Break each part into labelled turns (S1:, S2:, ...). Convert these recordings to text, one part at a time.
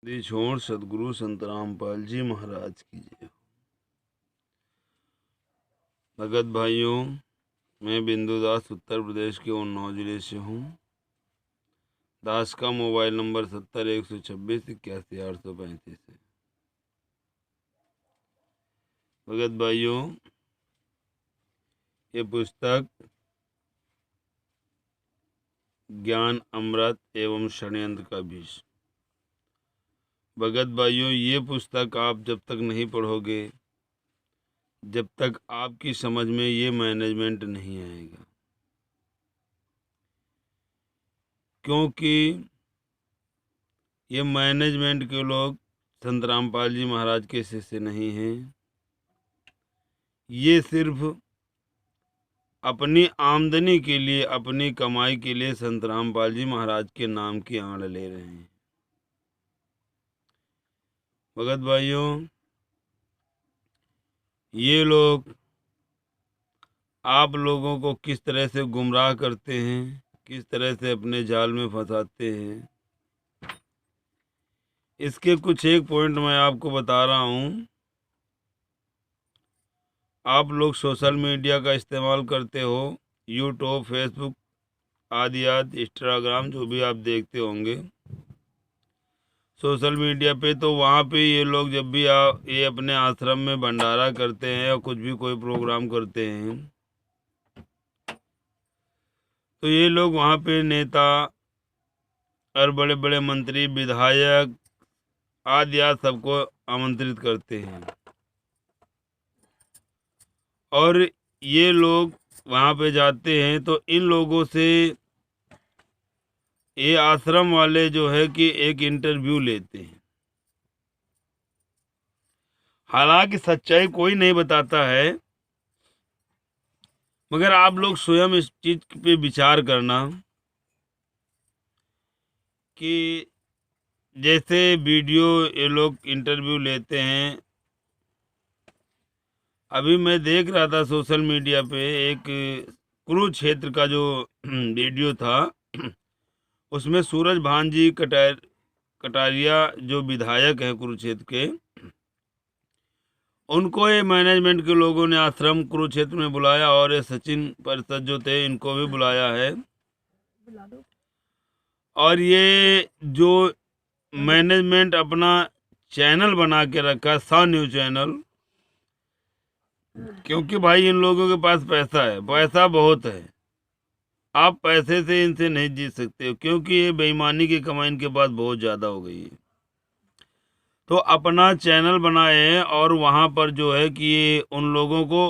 S1: दी छोड़ सदगुरु संत रामपाल जी महाराज की जय। भगत भाइयों, मैं बिंदु दास उत्तर प्रदेश के उन्नाव जिले से हूँ। दास का मोबाइल नंबर 70 126 81 835 है। भगत भाइयों, ये पुस्तक ज्ञान अमृत एवं षड्यंत्र का बीज। भगत भाइयों, ये पुस्तक आप जब तक नहीं पढ़ोगे, जब तक आपकी समझ में ये मैनेजमेंट नहीं आएगा, क्योंकि ये मैनेजमेंट के लोग संत रामपाल जी महाराज के शिष्य नहीं हैं। ये सिर्फ अपनी आमदनी के लिए, अपनी कमाई के लिए संत रामपाल जी महाराज के नाम की आड़ ले रहे हैं। भगत भाइयों, ये लोग आप लोगों को किस तरह से गुमराह करते हैं, किस तरह से अपने जाल में फंसाते हैं, इसके कुछ एक पॉइंट मैं आपको बता रहा हूँ। आप लोग सोशल मीडिया का इस्तेमाल करते हो, यूट्यूब, फेसबुक आदि आदि, इंस्टाग्राम, जो भी आप देखते होंगे सोशल मीडिया पे, तो वहाँ पे ये लोग जब भी ये अपने आश्रम में भंडारा करते हैं या कुछ भी कोई प्रोग्राम करते हैं, तो ये लोग वहाँ पे नेता और बड़े बड़े मंत्री, विधायक आदि आदि सबको आमंत्रित करते हैं। और ये लोग वहाँ पे जाते हैं तो इन लोगों से ये आश्रम वाले जो है कि एक इंटरव्यू लेते हैं। हालांकि सच्चाई कोई नहीं बताता है, मगर आप लोग स्वयं इस चीज पे विचार करना कि जैसे वीडियो ये लोग इंटरव्यू लेते हैं। अभी मैं देख रहा था सोशल मीडिया पे एक कुरुक्षेत्र का जो वीडियो था, उसमें सूरज भान जी कटारिया जो विधायक हैं कुरुक्षेत्र के, उनको ये मैनेजमेंट के लोगों ने आश्रम कुरुक्षेत्र में बुलाया और ये सचिन परिषद जो थे इनको भी बुलाया है। और ये जो मैनेजमेंट अपना चैनल बना के रखा, सा न्यूज चैनल, क्योंकि भाई इन लोगों के पास पैसा है, पैसा बहुत है। आप पैसे से इनसे नहीं जीत सकते हो, क्योंकि ये बेईमानी की कमाई इनके पास बहुत ज़्यादा हो गई है। तो अपना चैनल बनाए हैं और वहाँ पर जो है कि ये उन लोगों को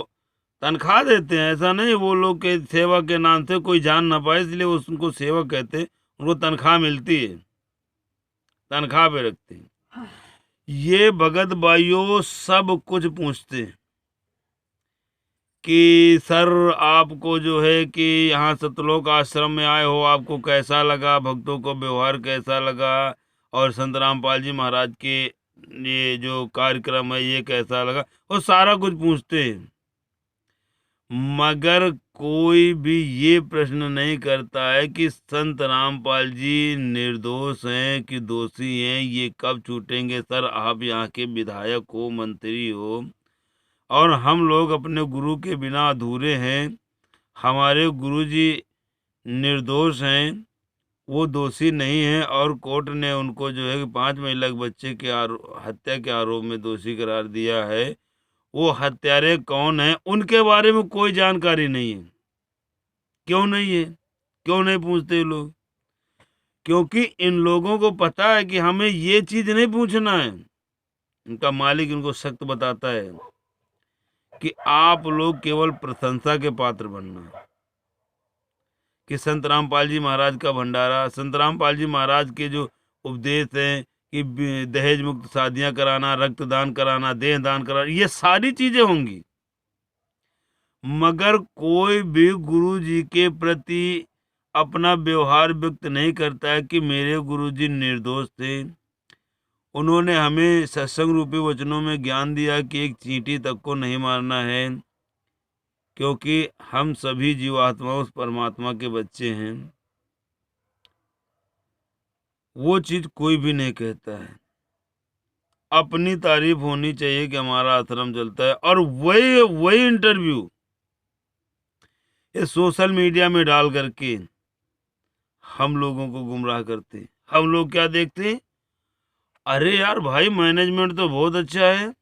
S1: तनख्वाह देते हैं। ऐसा नहीं वो लोग के सेवा के नाम से कोई जान ना पाए, इसलिए उनको सेवक कहते हैं। उनको तनख्वाह मिलती है, तनख्वाह पे रखते हैं। ये भगत भाइयों सब कुछ पूछते हैं कि सर आपको जो है कि यहाँ सतलोक आश्रम में आए हो, आपको कैसा लगा, भक्तों को व्यवहार कैसा लगा, और संत रामपाल जी महाराज के ये जो कार्यक्रम है ये कैसा लगा, वो सारा कुछ पूछते हैं। मगर कोई भी ये प्रश्न नहीं करता है कि संत रामपाल जी निर्दोष हैं कि दोषी हैं, ये कब छूटेंगे। सर आप यहाँ के विधायक हो, मंत्री हो, और हम लोग अपने गुरु के बिना अधूरे हैं। हमारे गुरुजी निर्दोष हैं, वो दोषी नहीं हैं, और कोर्ट ने उनको जो है कि 5 महिला बच्चे के हत्या के आरोप में दोषी करार दिया है। वो हत्यारे कौन हैं उनके बारे में कोई जानकारी नहीं है। क्यों नहीं है, क्यों नहीं पूछते लोग? क्योंकि इन लोगों को पता है कि हमें ये चीज नहीं पूछना है। इनका मालिक इनको सख्त बताता है कि आप लोग केवल प्रशंसा के पात्र बनना। कि संत रामपाल जी महाराज का भंडारा, संत रामपाल जी महाराज के जो उपदेश हैं कि दहेज मुक्त शादियां कराना, रक्तदान कराना, देह दान कराना, ये सारी चीजें होंगी। मगर कोई भी गुरु जी के प्रति अपना व्यवहार व्यक्त नहीं करता है कि मेरे गुरु जी निर्दोष थे। उन्होंने हमें सत्संग रूपी वचनों में ज्ञान दिया कि एक चींटी तक को नहीं मारना है, क्योंकि हम सभी जीवात्मा उस परमात्मा के बच्चे हैं। वो चीज कोई भी नहीं कहता है। अपनी तारीफ होनी चाहिए कि हमारा आश्रम चलता है, और वही वही इंटरव्यू ये सोशल मीडिया में डाल करके हम लोगों को गुमराह करते। हम लोग क्या देखते, अरे यार भाई मैनेजमेंट तो बहुत अच्छा है।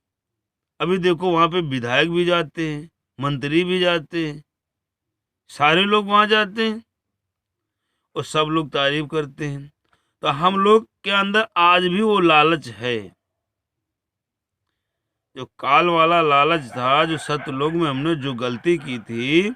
S1: अभी देखो वहाँ पे विधायक भी जाते हैं, मंत्री भी जाते हैं, सारे लोग वहाँ जाते हैं और सब लोग तारीफ करते हैं। तो हम लोग के अंदर आज भी वो लालच है, जो काल वाला लालच था, जो सतयुग में हमने जो गलती की थी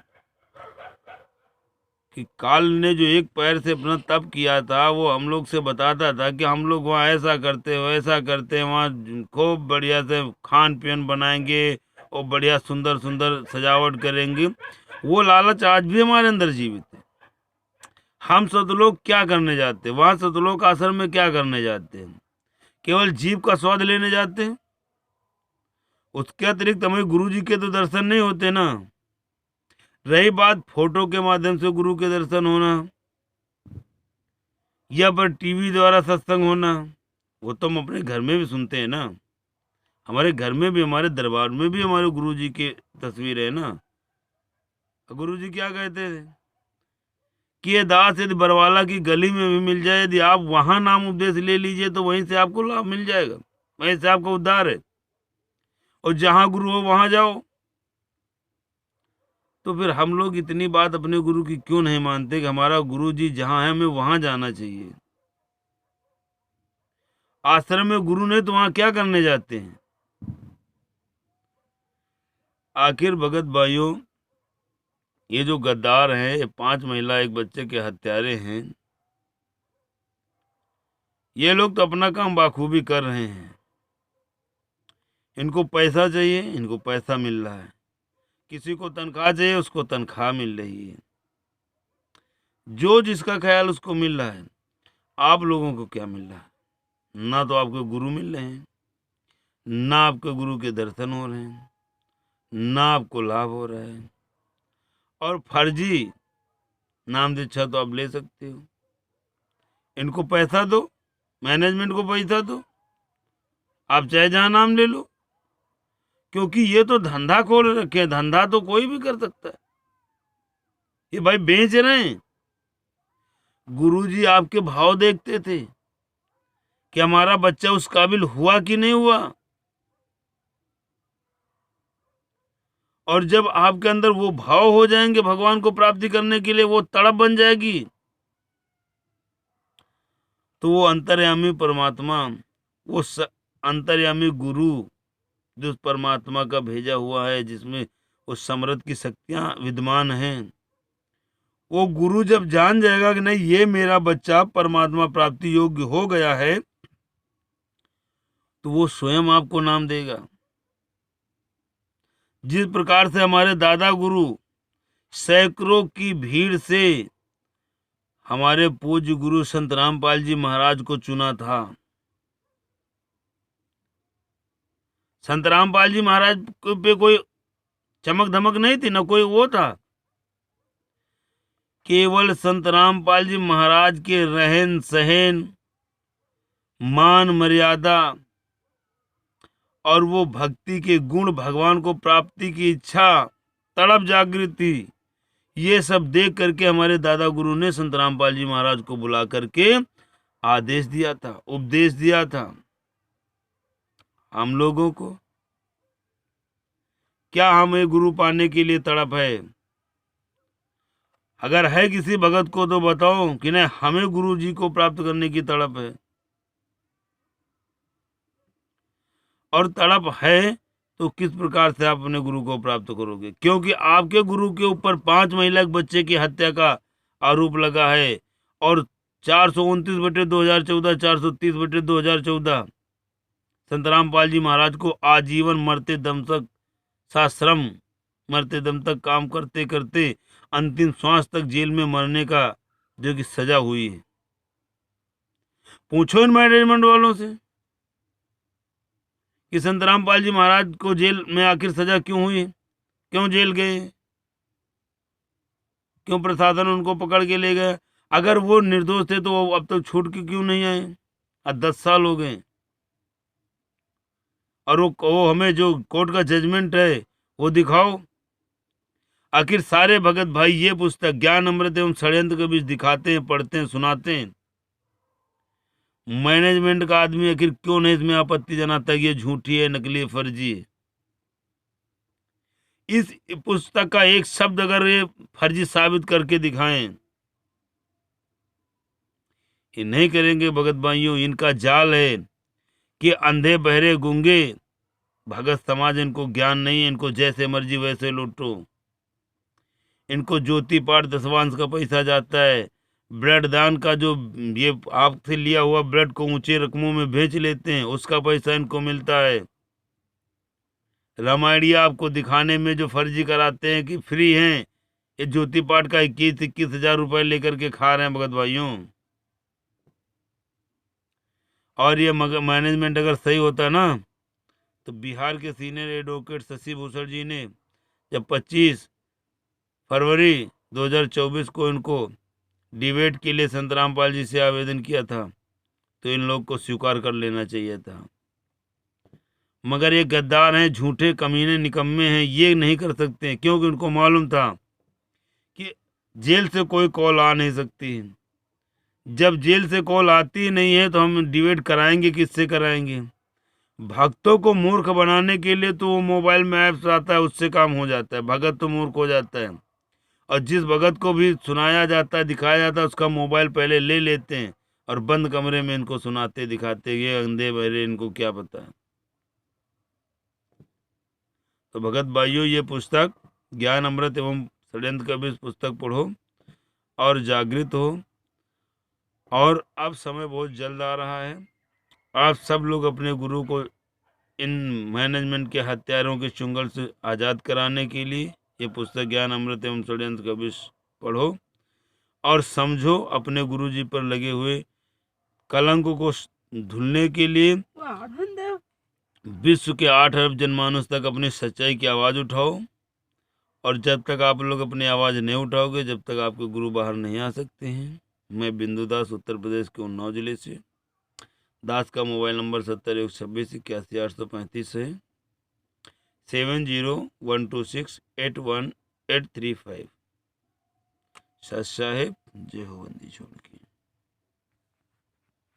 S1: कि काल ने जो एक पैर से अपना तप किया था, वो हम लोग से बताता था कि हम लोग वहाँ ऐसा करते वैसा करते, वहाँ खूब बढ़िया से खान पीन बनाएंगे और बढ़िया सुंदर सुंदर सजावट करेंगे। वो लालच आज भी हमारे अंदर जीवित है। हम सतलोक क्या करने जाते हैं? वहाँ सतलोक आश्रम में क्या करने जाते हैं? केवल जीव का स्वाद लेने जाते हैं। उसके अतिरिक्त हमें गुरु जी के तो दर्शन नहीं होते ना। रही बात फोटो के माध्यम से गुरु के दर्शन होना या पर टीवी द्वारा सत्संग होना, वो तो हम अपने घर में भी सुनते हैं ना। हमारे घर में भी, हमारे दरबार में भी हमारे गुरु जी की तस्वीर है ना। गुरु जी क्या कहते थे कि ये दास यदि बरवाला की गली में भी मिल जाए, यदि आप वहां नाम उपदेश ले लीजिए तो वहीं से आपको लाभ मिल जाएगा, वहीं से आपका उद्धार है। और जहां गुरु हो वहां जाओ। तो फिर हम लोग इतनी बात अपने गुरु की क्यों नहीं मानते कि हमारा गुरु जी जहां है हमें वहां जाना चाहिए? आश्रम में गुरु नहीं तो वहां क्या करने जाते हैं? आखिर भगत भाइयों, ये जो गद्दार हैं, ये 5 महिला 1 बच्चे के हत्यारे हैं, ये लोग तो अपना काम बाखूबी कर रहे हैं। इनको पैसा चाहिए, इनको पैसा मिल रहा है। किसी को तनख्वाह चाहिए, उसको तनख्वाह मिल रही है। जो जिसका ख्याल उसको मिल रहा है। आप लोगों को क्या मिल रहा है? ना तो आपके गुरु मिल रहे हैं, ना आपके गुरु के दर्शन हो रहे हैं, ना आपको लाभ हो रहा है। और फर्जी नाम दीक्षा तो आप ले सकते हो। इनको पैसा दो, मैनेजमेंट को पैसा दो, आप चाहे जहां नाम ले लो, क्योंकि ये तो धंधा खोल रखे हैं। धंधा तो कोई भी कर सकता है। ये भाई बेच रहे हैं। गुरुजी आपके भाव देखते थे कि हमारा बच्चा उस काबिल हुआ कि नहीं हुआ। और जब आपके अंदर वो भाव हो जाएंगे भगवान को प्राप्ति करने के लिए, वो तड़प बन जाएगी, तो वो अंतर्यामी परमात्मा, वो अंतर्यामी गुरु जो उस परमात्मा का भेजा हुआ है, जिसमें उस समृद्ध की शक्तियां विद्यमान हैं, वो गुरु जब जान जाएगा कि नहीं ये मेरा बच्चा परमात्मा प्राप्ति योग्य हो गया है, तो वो स्वयं आपको नाम देगा। जिस प्रकार से हमारे दादा गुरु सैकड़ों की भीड़ से हमारे पूज्य गुरु संत रामपाल जी महाराज को चुना था। संत रामपाल जी महाराज पे कोई चमक धमक नहीं थी, ना कोई वो था। केवल संत रामपाल जी महाराज के रहन सहन, मान मर्यादा और वो भक्ति के गुण, भगवान को प्राप्ति की इच्छा, तड़प जागृति, ये सब देख करके हमारे दादा गुरु ने संत रामपाल जी महाराज को बुला करके आदेश दिया था, उपदेश दिया था। हम लोगों को क्या हमें गुरु पाने के लिए तड़प है? अगर है किसी भगत को तो बताओ कि नहीं हमें गुरु जी को प्राप्त करने की तड़प है। और तड़प है तो किस प्रकार से आप अपने गुरु को प्राप्त करोगे? क्योंकि आपके गुरु के ऊपर 5 महिला बच्चे की हत्या का आरोप लगा है और 429/2014, 430/2014 संत रामपाल जी महाराज को आजीवन मरते दम तक साश्रम, मरते दम तक काम करते करते अंतिम श्वास तक जेल में मरने का जो कि सजा हुई है। पूछो इन मैनेजमेंट वालों से कि संत रामपाल जी महाराज को जेल में आखिर सजा क्यों हुई, क्यों जेल गए, क्यों प्रशासन उनको पकड़ के ले गया? अगर वो निर्दोष थे तो वो अब तक छूट के क्यों नहीं आए? आज 10 साल हो गए। और वो हमें जो कोर्ट का जजमेंट है वो दिखाओ। आखिर सारे भगत भाई ये पुस्तक ज्ञान अमृत एवं षड्यंत्र के बीच दिखाते हैं, पढ़ते हैं, सुनाते हैं। मैनेजमेंट का आदमी आखिर क्यों नहीं इसमें आपत्ति जनाता कि ये झूठी है, नकली है, फर्जी है। इस पुस्तक का एक शब्द अगर ये फर्जी साबित करके दिखाएं, ये नहीं करेंगे भगत भाइयों। इनका जाल है कि अंधे बहरे गूंगे भगत समाज, इनको ज्ञान नहीं है, इनको जैसे मर्जी वैसे लूटो। इनको ज्योति पाठ दसवांश का पैसा जाता है। ब्लड दान का जो ये आपसे लिया हुआ ब्लड को ऊंचे रकमों में बेच लेते हैं, उसका पैसा इनको मिलता है। रामायणिया आपको दिखाने में जो फर्जी कराते हैं कि फ्री हैं, ये ज्योति पाठ का 21-21 हजार रुपए लेकर के खा रहे हैं भगत भाइयों। और ये मैनेजमेंट अगर सही होता ना, तो बिहार के सीनियर एडवोकेट शशि भूषण जी ने जब 25 फरवरी 2024 को इनको डिबेट के लिए संत रामपाल जी से आवेदन किया था, तो इन लोग को स्वीकार कर लेना चाहिए था। मगर ये गद्दार हैं, झूठे, कमीने, निकम्मे हैं, ये नहीं कर सकते, क्योंकि उनको मालूम था कि जेल से कोई कॉल आ नहीं सकती। जब जेल से कॉल आती नहीं है तो हम डिबेट कराएंगे, किससे कराएंगे। भक्तों को मूर्ख बनाने के लिए तो वो मोबाइल में ऐप्स आता है, उससे काम हो जाता है, भगत तो मूर्ख हो जाता है। और जिस भगत को भी सुनाया जाता है, दिखाया जाता है, उसका मोबाइल पहले ले लेते हैं और बंद कमरे में इनको सुनाते दिखाते, ये अंधे बहरे, इनको क्या पता है। तो भगत भाइयों, ये पुस्तक ज्ञान अमृत एवं षड्यंत्र का बीज पुस्तक पढ़ो और जागृत हो। और अब समय बहुत जल्द आ रहा है, आप सब लोग अपने गुरु को इन मैनेजमेंट के हत्यारों के चुंगल से आज़ाद कराने के लिए ये पुस्तक ज्ञान अमृत एवं षड्यंत्र का विष पढ़ो और समझो। अपने गुरुजी पर लगे हुए कलंक को धुलने के लिए विश्व के 8 अरब जनमानस तक अपनी सच्चाई की आवाज़ उठाओ। और जब तक आप लोग अपनी आवाज़ नहीं उठाओगे, जब तक आपके गुरु बाहर नहीं आ सकते हैं। मैं बिंदु दास, उत्तर प्रदेश के उन्नाव जिले से। दास का मोबाइल नंबर 701626 81 835 है। 7012681835। सत साहेब, जय हो बंदी छोड़ की।